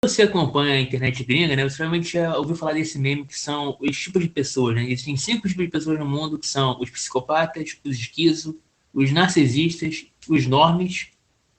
você acompanha a internet gringa, né, você provavelmente já ouviu falar desse meme que são os tipos de pessoas, né? Existem 5 tipos de pessoas no mundo, que são os psicopatas, os esquizo, os narcisistas, os normes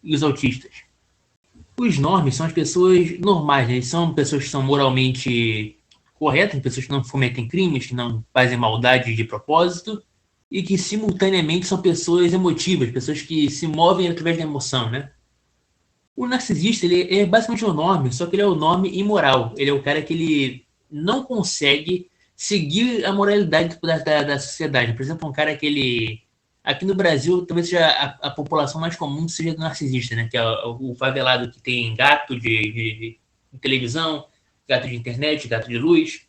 e os autistas. Os normes são as pessoas normais, né? Eles são pessoas que são moralmente corretas, pessoas que não cometem crimes, que não fazem maldade de propósito e que simultaneamente são pessoas emotivas, pessoas que se movem através da emoção, né? O narcisista, ele é basicamente um nome, só que ele é o nome imoral. Ele é o cara que ele não consegue seguir a moralidade da sociedade. Por exemplo, um cara que ele... Aqui no Brasil, talvez seja a população mais comum seja do narcisista, né? Que é o favelado que tem gato de televisão, gato de internet, gato de luz.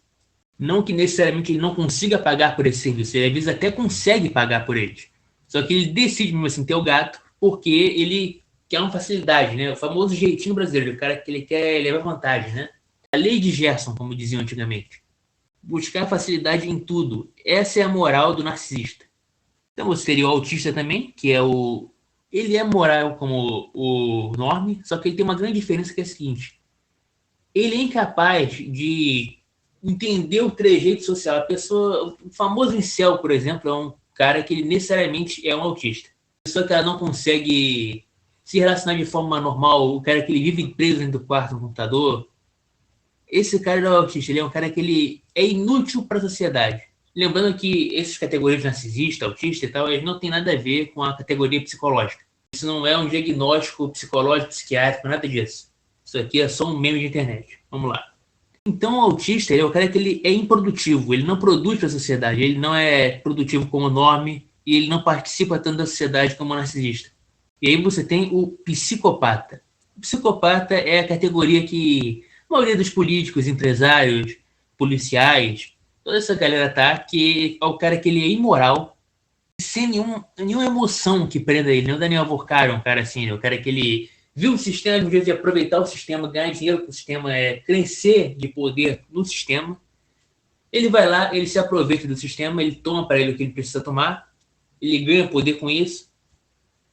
Não que necessariamente ele não consiga pagar por esse serviço, ele às vezes até consegue pagar por eles. Só que ele decide mesmo assim ter o gato porque ele quer uma facilidade, né? O famoso jeitinho brasileiro, o cara que ele quer levar vantagem, né? A lei de Gerson, como diziam antigamente. Buscar facilidade em tudo. Essa é a moral do narcisista. Então você teria o autista também, que é o... Ele é moral como o norme, só que ele tem uma grande diferença que é a seguinte. Ele é incapaz de entender o trejeito social. A pessoa, o famoso incel, por exemplo, é um cara que ele necessariamente é um autista. A pessoa que ela não consegue se relacionar de forma normal, o cara que ele vive preso dentro do quarto no computador, esse cara não é autista, ele é um cara que ele é inútil para a sociedade. Lembrando que essas categorias narcisista, autista e tal, eles não têm nada a ver com a categoria psicológica. Isso não é um diagnóstico psicológico, psiquiátrico, nada disso. Isso aqui é só um meme de internet. Vamos lá. Então, o autista ele é o cara que ele é improdutivo, ele não produz para a sociedade, ele não é produtivo como norme e ele não participa tanto da sociedade como o narcisista. E aí você tem o psicopata. O psicopata é a categoria que a maioria dos políticos, empresários, policiais, toda essa galera tá, que é o cara que ele é imoral, sem nenhuma emoção que prenda ele. O Daniel Vorkar é um cara assim, é o cara que ele viu o sistema, de um jeito de aproveitar o sistema, ganhar dinheiro com o sistema, crescer de poder no sistema. Ele vai lá, ele se aproveita do sistema, ele toma para ele o que ele precisa tomar, ele ganha poder com isso,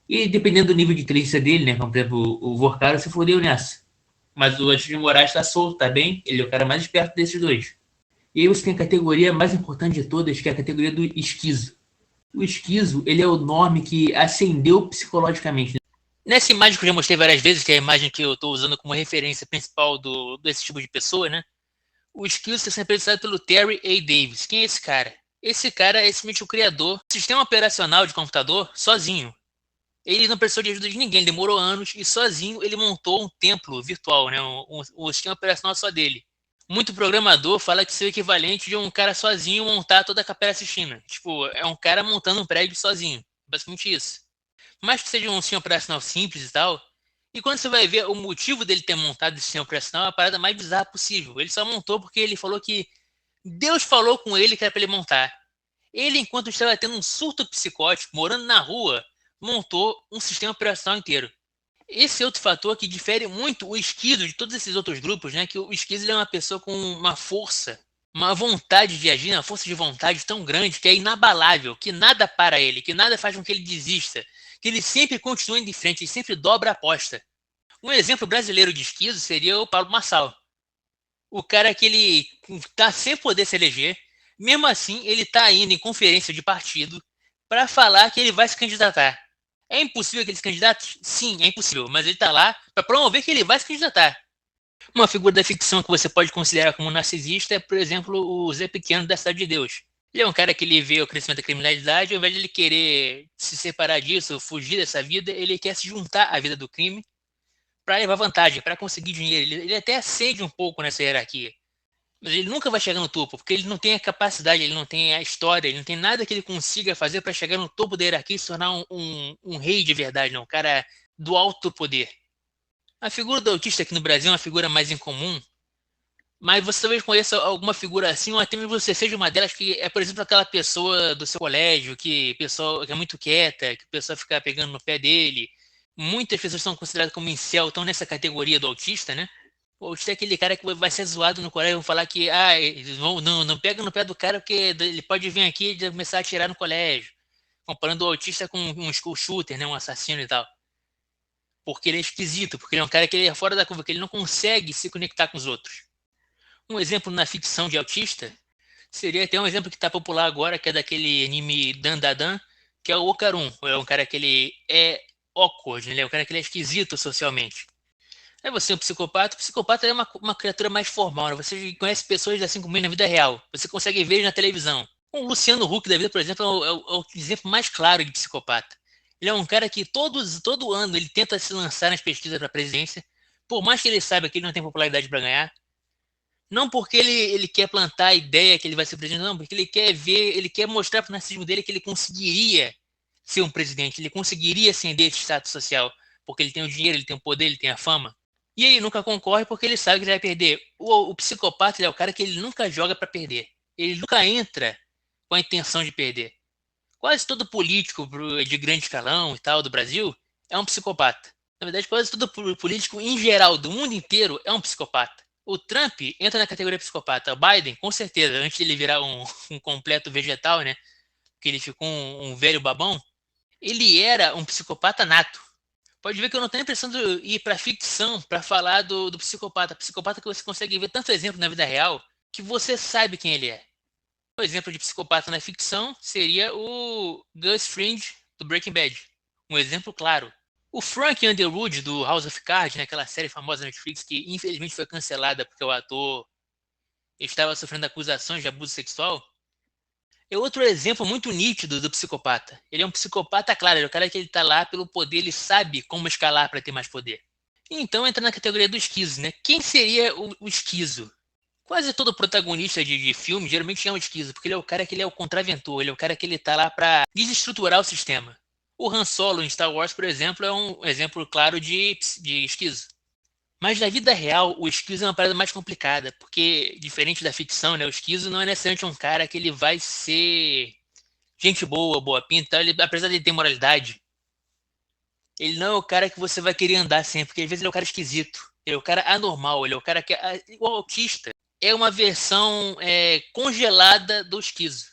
e dependendo do nível de inteligência dele, né, como por exemplo o Vorkar se fodeu nessa. Mas o Alexandre de Moraes está solto, tá bem? Ele é o cara mais esperto desses dois. E aí você tem a categoria mais importante de todas, que é a categoria do esquizo. O esquizo, ele é o nome que ascendeu psicologicamente. Nessa imagem que eu já mostrei várias vezes, que é a imagem que eu estou usando como referência principal desse tipo de pessoa, né? O esquizo está sendo representado pelo Terry A. Davis. Quem é esse cara? Esse cara é simplesmente o criador do sistema operacional de computador sozinho. Ele não precisou de ajuda de ninguém, ele demorou anos e sozinho ele montou um templo virtual, né? Um sistema operacional só dele. Muito programador fala que isso é o equivalente de um cara sozinho montar toda a Capela Sistina. Tipo, é um cara montando um prédio sozinho. Basicamente isso. Mais que seja um sistema operacional simples e tal. E quando você vai ver o motivo dele ter montado esse sistema operacional, é a parada mais bizarra possível. Ele só montou porque ele falou que Deus falou com ele que era para ele montar. Ele, enquanto estava tendo um surto psicótico, morando na rua, montou um sistema operacional inteiro. Esse é outro fator que difere muito o esquizo de todos esses outros grupos, né? Que o esquizo é uma pessoa com uma força, uma vontade de agir, uma força de vontade tão grande que é inabalável, que nada para ele, que nada faz com que ele desista, que ele sempre continua indo de frente, ele sempre dobra a aposta. Um exemplo brasileiro de esquizo seria o Paulo Marçal. O cara que ele tá sem poder se eleger, mesmo assim ele tá indo em conferência de partido para falar que ele vai se candidatar. É impossível que ele se candidate? Sim, é impossível, mas ele tá lá para promover que ele vai se candidatar. Uma figura da ficção que você pode considerar como narcisista é, por exemplo, o Zé Pequeno da Cidade de Deus. Ele é um cara que ele vê o crescimento da criminalidade, ao invés de ele querer se separar disso, fugir dessa vida, ele quer se juntar à vida do crime para levar vantagem, para conseguir dinheiro. Ele até ascende um pouco nessa hierarquia. Mas ele nunca vai chegar no topo, porque ele não tem a capacidade, ele não tem a história, ele não tem nada que ele consiga fazer para chegar no topo da hierarquia e se tornar um rei de verdade, não, um cara do alto poder. A figura do autista aqui no Brasil é uma figura mais incomum, mas você talvez conheça alguma figura assim, ou até mesmo você seja uma delas, que é, por exemplo, aquela pessoa do seu colégio, que é muito quieta, que a pessoa fica pegando no pé dele. Muitas pessoas são consideradas como incel, estão nessa categoria do autista, né? O autista é aquele cara que vai ser zoado no colégio, vão falar que eles não pega no pé do cara porque ele pode vir aqui e começar a atirar no colégio. Comparando o autista com um school shooter, né, um assassino e tal. porque ele é esquisito, porque ele é um cara que ele é fora da curva, que ele não consegue se conectar com os outros. Um exemplo na ficção de autista seria até um exemplo que está popular agora, que é daquele anime Dandadan, que é o Okarun. É um cara que ele é awkward, ele é um cara que ele é esquisito socialmente. Aí você é um psicopata, o psicopata é uma criatura mais formal, né? Você conhece pessoas assim como ele na vida real, você consegue ver ele na televisão. O Luciano Huck da vida, por exemplo, é o exemplo mais claro de psicopata. Ele é um cara que todo ano ele tenta se lançar nas pesquisas para a presidência, por mais que ele saiba que ele não tem popularidade para ganhar. Não porque ele quer plantar a ideia que ele vai ser presidente, não, porque ele quer mostrar para o narcisismo dele que ele conseguiria ser um presidente, ele conseguiria ascender esse status social, porque ele tem o dinheiro, ele tem o poder, ele tem a fama. E ele nunca concorre porque ele sabe que ele vai perder. O psicopata é o cara que ele nunca joga para perder. Ele nunca entra com a intenção de perder. Quase todo político de grande escalão e tal do Brasil é um psicopata. Na verdade, quase todo político em geral do mundo inteiro é um psicopata. O Trump entra na categoria psicopata. O Biden, com certeza, antes de ele virar um completo vegetal, né? Que ele ficou um velho babão, ele era um psicopata nato. Pode ver que eu não tenho impressão de ir para ficção para falar do psicopata. Psicopata que você consegue ver tanto exemplo na vida real que você sabe quem ele é. Um exemplo de psicopata na ficção seria o Gus Fring do Breaking Bad. Um exemplo claro. O Frank Underwood do House of Cards, né, aquela série famosa da Netflix que infelizmente foi cancelada porque o ator estava sofrendo acusações de abuso sexual, é outro exemplo muito nítido do psicopata. Ele é um psicopata, claro, ele é o cara que ele tá lá pelo poder, ele sabe como escalar para ter mais poder. Então entra na categoria do esquizo, né? Quem seria o esquizo? Quase todo protagonista de filme geralmente é um esquizo, porque ele é o cara que ele é o contraventor, ele é o cara que ele tá lá para desestruturar o sistema. O Han Solo em Star Wars, por exemplo, é um exemplo claro de esquizo. Mas na vida real, o esquizo é uma parada mais complicada, porque, diferente da ficção, né, o esquizo não é necessariamente um cara que ele vai ser gente boa, boa pinta, ele, apesar de ele ter moralidade, ele não é o cara que você vai querer andar sempre, porque às vezes ele é o cara esquisito, ele é o cara anormal, ele é o cara que é igual autista. É uma versão congelada do esquizo.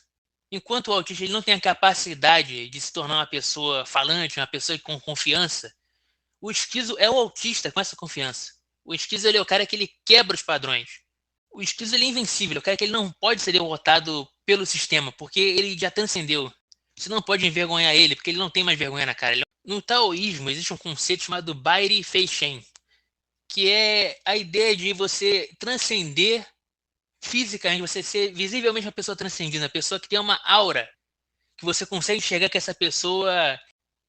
Enquanto o autista ele não tem a capacidade de se tornar uma pessoa falante, uma pessoa com confiança, o esquizo é o autista com essa confiança. O esquizo ele é o cara que ele quebra os padrões. O esquizo ele é invencível, é o cara que ele não pode ser derrotado pelo sistema, porque ele já transcendeu. Você não pode envergonhar ele, porque ele não tem mais vergonha na cara. No taoísmo existe um conceito chamado Bairi Feishen, que é a ideia de você transcender fisicamente, você ser visivelmente uma pessoa transcendida, uma pessoa que tem uma aura, que você consegue enxergar que essa pessoa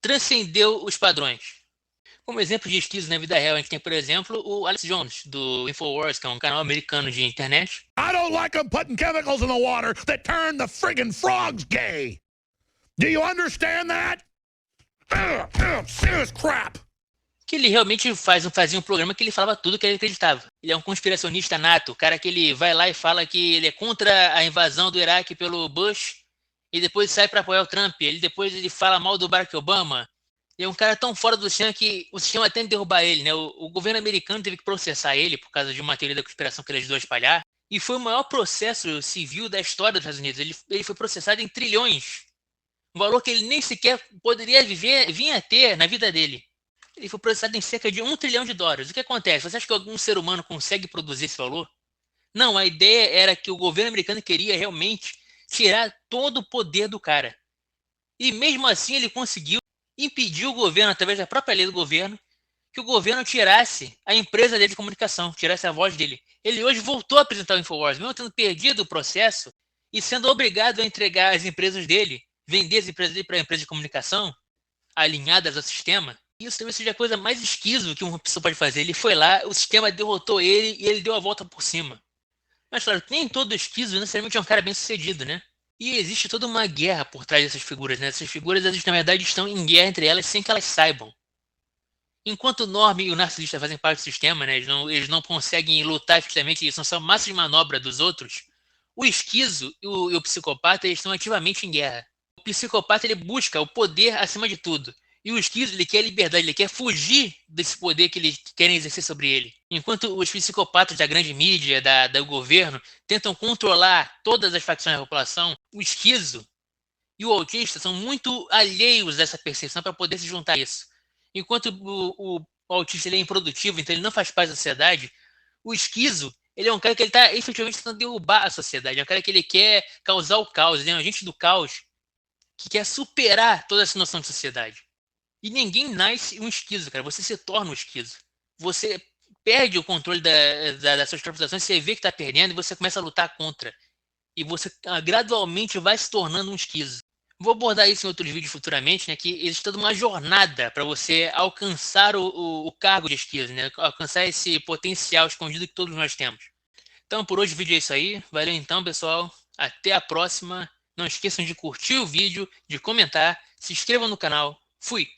transcendeu os padrões. Como exemplo de esquizo na vida real, a gente tem, por exemplo, o Alex Jones, do Infowars, que é um canal americano de internet. I don't like them putting chemicals in the water that turn the friggin' frogs gay. Do you understand that? Serious crap. Que ele realmente fazia um programa que ele falava tudo que ele acreditava. Ele é um conspiracionista nato, o cara que ele vai lá e fala que ele é contra a invasão do Iraque pelo Bush e depois sai para apoiar o Trump. Depois ele fala mal do Barack Obama. Ele é um cara tão fora do sistema que o sistema tenta derrubar ele, né? O governo americano teve que processar ele por causa de uma teoria da conspiração que ele ajudou a espalhar. E foi o maior processo civil da história dos Estados Unidos. Ele foi processado em trilhões. Um valor que ele nem sequer poderia vir a ter na vida dele. Ele foi processado em cerca de $1 trilhão. O que acontece? Você acha que algum ser humano consegue produzir esse valor? Não, a ideia era que o governo americano queria realmente tirar todo o poder do cara. E mesmo assim ele conseguiu impedir o governo, através da própria lei do governo, que o governo tirasse a empresa dele de comunicação, tirasse a voz dele. Ele hoje voltou a apresentar o Infowars, mesmo tendo perdido o processo e sendo obrigado a entregar as empresas dele, vender as empresas dele para empresas de comunicação, alinhadas ao sistema. Isso talvez seja a coisa mais esquizo que uma pessoa pode fazer. Ele foi lá, o sistema derrotou ele e ele deu a volta por cima. Mas claro, nem todo esquizo necessariamente é um cara bem sucedido, né? E existe toda uma guerra por trás dessas figuras, né? Essas figuras, elas, na verdade, estão em guerra entre elas sem que elas saibam. Enquanto o Norm e o narcisista fazem parte do sistema, né? Eles não conseguem lutar efetivamente, eles são só massa de manobra dos outros. O esquizo e o psicopata eles estão ativamente em guerra. O psicopata ele busca o poder acima de tudo. E o esquizo ele quer a liberdade, ele quer fugir desse poder que eles querem exercer sobre ele. Enquanto os psicopatas da grande mídia, do governo, tentam controlar todas as facções da população, o esquizo e o autista são muito alheios dessa percepção para poder se juntar a isso. Enquanto o o autista ele é improdutivo, então ele não faz parte da sociedade. O esquizo, ele é um cara que ele tá efetivamente tentando derrubar a sociedade. É um cara que ele quer causar o caos, ele é um agente do caos que quer superar toda essa noção de sociedade. E ninguém nasce um esquizo, cara. Você se torna um esquizo. Você perde o controle das suas próprias ações, você vê que está perdendo e você começa a lutar contra. E você gradualmente vai se tornando um esquizo. Vou abordar isso em outros vídeos futuramente, né? Que existe toda uma jornada para você alcançar o cargo de esquizo, né? Alcançar esse potencial escondido que todos nós temos. Então, por hoje o vídeo é isso aí. Valeu então, pessoal. Até a próxima. Não esqueçam de curtir o vídeo, de comentar, se inscrevam no canal. Fui!